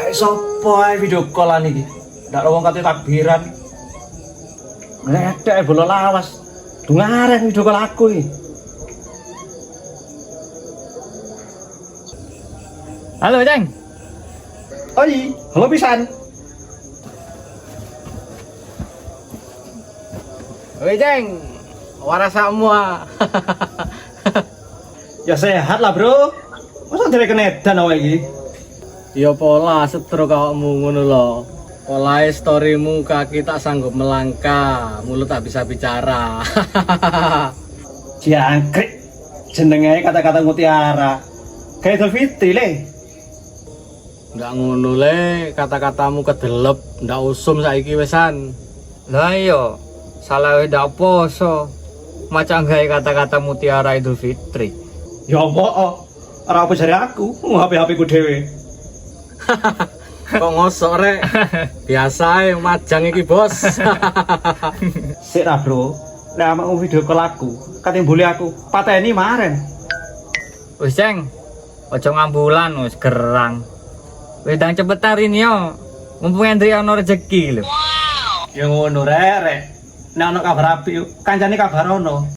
Sopo ae video callan iki? Ndak wong kate takbiran. Ngedek bola lawas. Dungareng video call aku iki. Halo, Ceng. Oi, halo pisan. Oi, Ceng. Waras semua. Ya sehat lah, Bro. Masa dhewe kenedan awake iki? Ya pola setro kawakmu ngono lho. Polae storymu kaki tak sanggup melangkah, mulut tak bisa bicara. Jangkrik. Jenenge kata-kata mutiara. Kayak Idul Fitri le. Enggak ngono le, kata-katamu kedelep, ndak usum saiki wesan. Lah iya, salah ndak poso. Macam gawe kata-kata mutiara Idul Fitri. Ya apa? Ora apa jare aku, HP ku dhewe. Kok ngosok rek? Biasa majang iki, Bos. Sik lah, Bro. Lah mau video call aku, katanya boleh aku pateni maren. Wis, Ceng. Ojo ngambulan wis gerang. Wis ndang cepetan rini yo. Mumpung Hendri ono rezeki lho. Ya ngono rek. Nek ana kabar apik, kancane kabar ono.